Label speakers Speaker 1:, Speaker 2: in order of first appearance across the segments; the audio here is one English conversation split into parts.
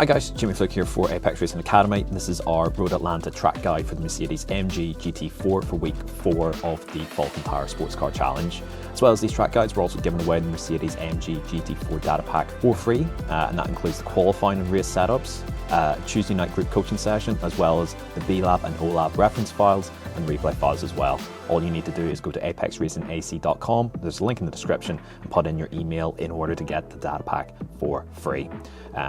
Speaker 1: Hi guys, Jimmy Fluke here for Apex Racing Academy. This is our Road Atlanta track guide for the Mercedes-AMG GT4 for week 4 of the Falcon Power Sports Car Challenge. As well as these track guides, we're also giving away the Mercedes-AMG GT4 data pack for free, and that includes the qualifying and race setups, Tuesday night group coaching session, as well as the B-Lab and O-Lab reference files and replay files as well. All you need to do is go to apexracingac.com, there's a link in the description, and put in your email in order to get the data pack for free.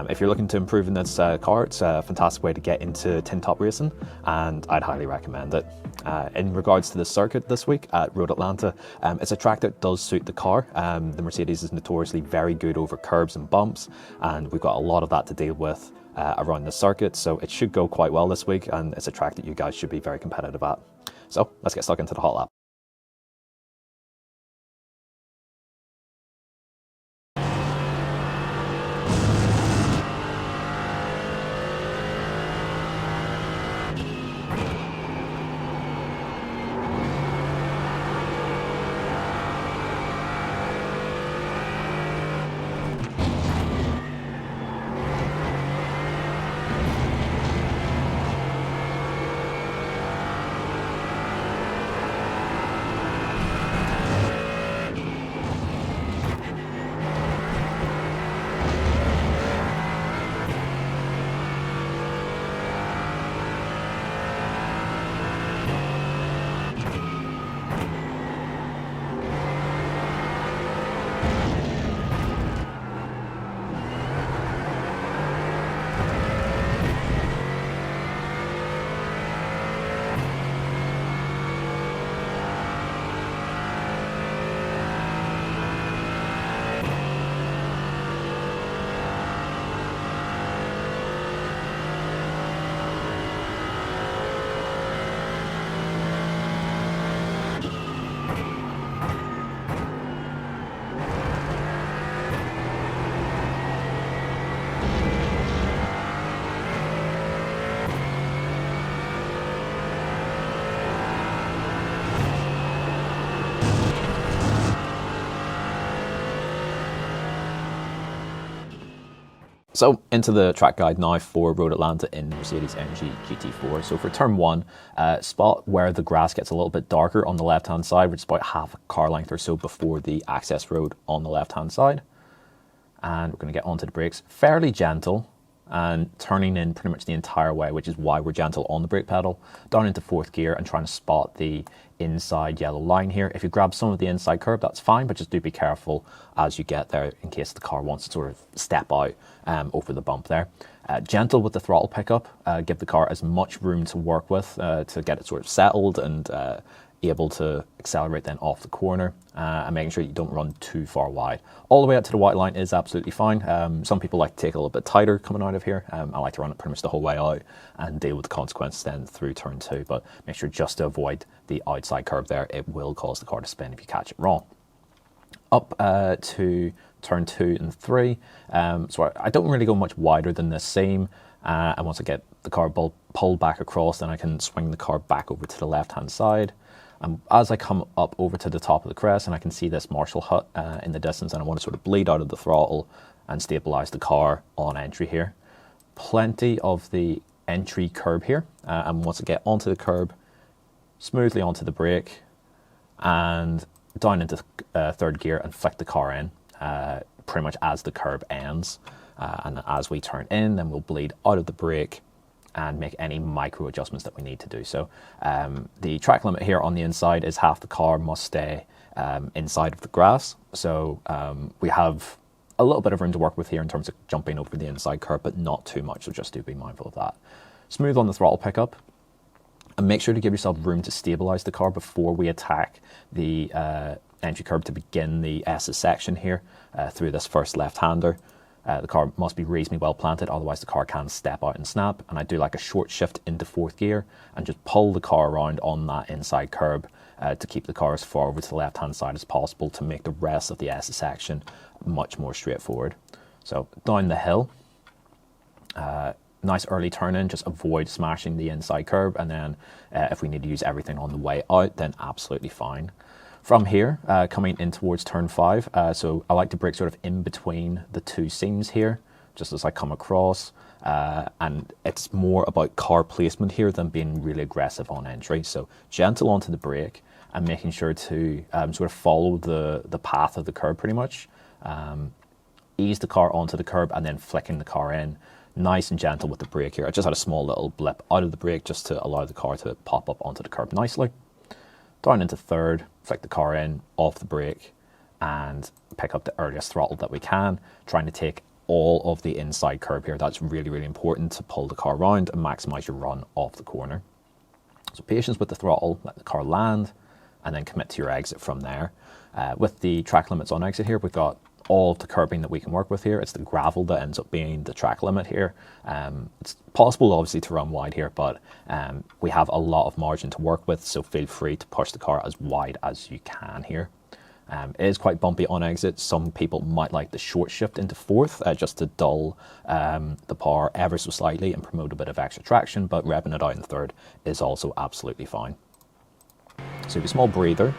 Speaker 1: If you're looking to improve in this car, it's a fantastic way to get into tin top racing, and I'd highly recommend it. In regards to the circuit this week at Road Atlanta, it's a track that does suit the car. The Mercedes is notoriously very good over curbs and bumps, and we've got a lot of that to deal with around the circuit, so it should go quite well this week, and it's a track that you guys should be very competitive at. So let's get stuck into the hot lap. So into the track guide now for Road Atlanta in Mercedes-AMG GT4. So for turn 1, spot where the grass gets a little bit darker on the left hand side, which is about half a car length or so before the access road on the left hand side. And we're going to get onto the brakes, fairly gentle and turning in pretty much the entire way, which is why we're gentle on the brake pedal, down into 4th gear and trying to spot the inside yellow line here. If you grab some of the inside curb, that's fine, but just do be careful as you get there in case the car wants to sort of step out over the bump there. Gentle with the throttle pickup, give the car as much room to work with to get it sort of settled and able to accelerate then off the corner, and making sure you don't run too far wide. All the way up to the white line is absolutely fine. Some people like to take it a little bit tighter coming out of here. I like to run it pretty much the whole way out and deal with the consequences then through turn 2, but make sure just to avoid the outside curve there. It will cause the car to spin if you catch it wrong. Up to turn 2 and 3, so I don't really go much wider than this seam, and once I get the car pulled back across, then I can swing the car back over to the left hand side. As I come up over to the top of the crest and I can see this Marshall hut in the distance, and I want to sort of bleed out of the throttle and stabilize the car on entry here. Plenty of the entry curb here, and once I get onto the curb, smoothly onto the brake and down into 3rd gear and flick the car in pretty much as the curb ends, and as we turn in, then we'll bleed out of the brake and make any micro adjustments that we need to do. So the track limit here on the inside is half the car must stay inside of the grass. So we have a little bit of room to work with here in terms of jumping over the inside curb, but not too much, so just do be mindful of that. Smooth on the throttle pickup, and make sure to give yourself room to stabilize the car before we attack the entry curb to begin the S's section here through this first left-hander. The car must be reasonably well planted, otherwise the car can step out and snap. And I do like a short shift into 4th gear and just pull the car around on that inside curb to keep the car as far over to the left-hand side as possible to make the rest of the S section much more straightforward. So down the hill, nice early turn in, just avoid smashing the inside curb, and then if we need to use everything on the way out, then absolutely fine. From here, coming in towards turn 5, so I like to brake sort of in between the two seams here, just as I come across, and it's more about car placement here than being really aggressive on entry. So gentle onto the brake and making sure to sort of follow the path of the curb pretty much. Ease the car onto the curb and then flicking the car in. Nice and gentle with the brake here. I just had a small little blip out of the brake just to allow the car to pop up onto the curb nicely. Down into third, flick the car in, off the brake, and pick up the earliest throttle that we can, trying to take all of the inside curb here. That's really, really important to pull the car around and maximize your run off the corner. So patience with the throttle, let the car land, and then commit to your exit from there. With the track limits on exit here, we've got all of the curbing that we can work with here. It's the gravel that ends up being the track limit here. It's possible obviously to run wide here, but we have a lot of margin to work with, so feel free to push the car as wide as you can here. It is quite bumpy on exit. Some people might like the short shift into fourth just to dull the power ever so slightly and promote a bit of extra traction, but revving it out in third is also absolutely fine. So a small breather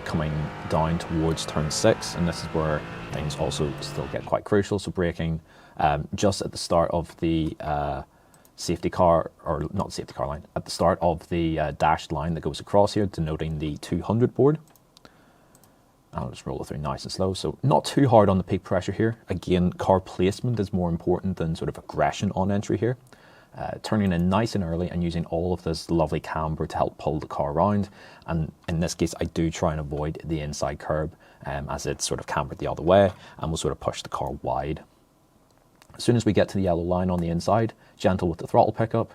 Speaker 1: coming down towards turn 6, and this is where things also still get quite crucial. So braking just at the start of the safety car, or not safety car line, at the start of the dashed line that goes across here, denoting the 200 board. I'll just roll it through nice and slow. So not too hard on the peak pressure here. Again, car placement is more important than sort of aggression on entry here. Turning in nice and early and using all of this lovely camber to help pull the car around. And in this case, I do try and avoid the inside curb as it's sort of cambered the other way, and we'll sort of push the car wide. As soon as we get to the yellow line on the inside, gentle with the throttle pickup,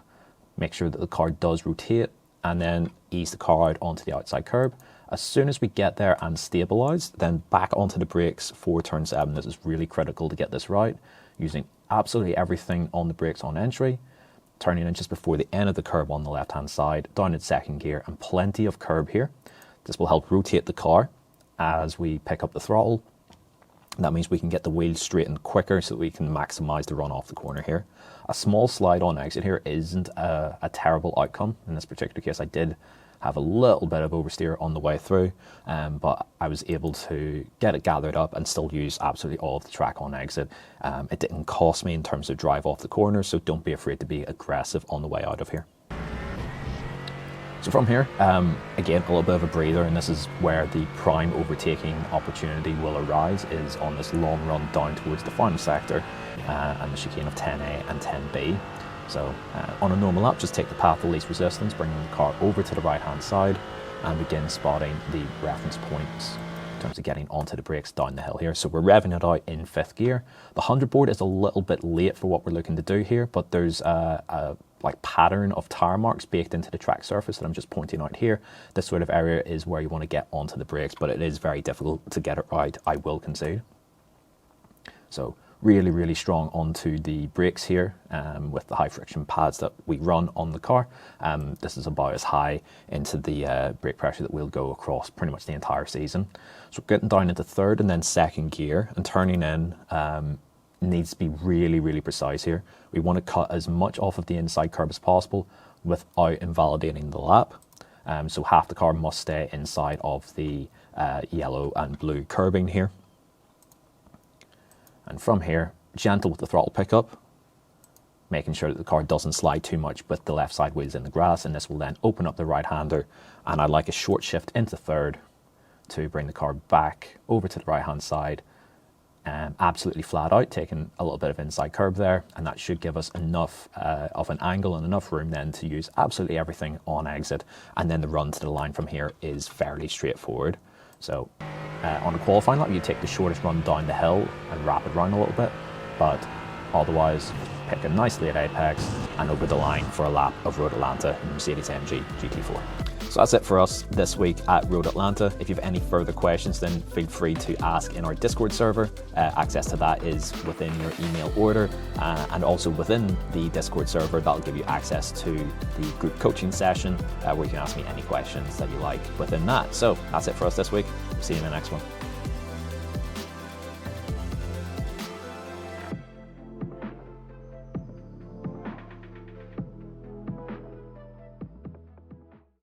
Speaker 1: make sure that the car does rotate, and then ease the car out onto the outside curb. As soon as we get there and stabilize, then back onto the brakes for turn 7. This is really critical to get this right, using absolutely everything on the brakes on entry, turning in just before the end of the curb on the left-hand side, down in second gear, and plenty of curb here. This will help rotate the car as we pick up the throttle. That means we can get the wheels straightened quicker so that we can maximize the run off the corner here. A small slide on exit here isn't a terrible outcome. In this particular case, I did have a little bit of oversteer on the way through, but I was able to get it gathered up and still use absolutely all of the track on exit. It didn't cost me in terms of drive off the corner, so don't be afraid to be aggressive on the way out of here. So from here, again, a little bit of a breather, and this is where the prime overtaking opportunity will arise, is on this long run down towards the final sector and the chicane of 10A and 10B. So on a normal lap, just take the path of least resistance, bringing the car over to the right-hand side and begin spotting the reference points in terms of getting onto the brakes down the hill here. So we're revving it out in 5th gear. The 100 board is a little bit late for what we're looking to do here, but there's a pattern of tire marks baked into the track surface that I'm just pointing out here. This sort of area is where you want to get onto the brakes, but it is very difficult to get it right, I will concede. So really, really strong onto the brakes here with the high friction pads that we run on the car. This is about as high into the brake pressure that we'll go across pretty much the entire season. So getting down into 3rd and then 2nd gear and turning in needs to be really, really precise here. We want to cut as much off of the inside curb as possible without invalidating the lap. So half the car must stay inside of the yellow and blue curbing here. And from here, gentle with the throttle pickup, making sure that the car doesn't slide too much with the left side wheels in the grass, and this will then open up the right-hander, and I like a short shift into 3rd to bring the car back over to the right-hand side, absolutely flat out, taking a little bit of inside curb there, and that should give us enough of an angle and enough room then to use absolutely everything on exit, and then the run to the line from here is fairly straightforward. So on a qualifying lap, you take the shortest run down the hill and wrap it around a little bit, but otherwise pick a nice late apex and over the line for a lap of Road Atlanta in Mercedes-AMG GT4. So that's it for us this week at Road Atlanta. If you have any further questions, then feel free to ask in our Discord server. Access to that is within your email order, and also within the Discord server, that'll give you access to the group coaching session where you can ask me any questions that you like within that. So that's it for us this week. See you in the next one.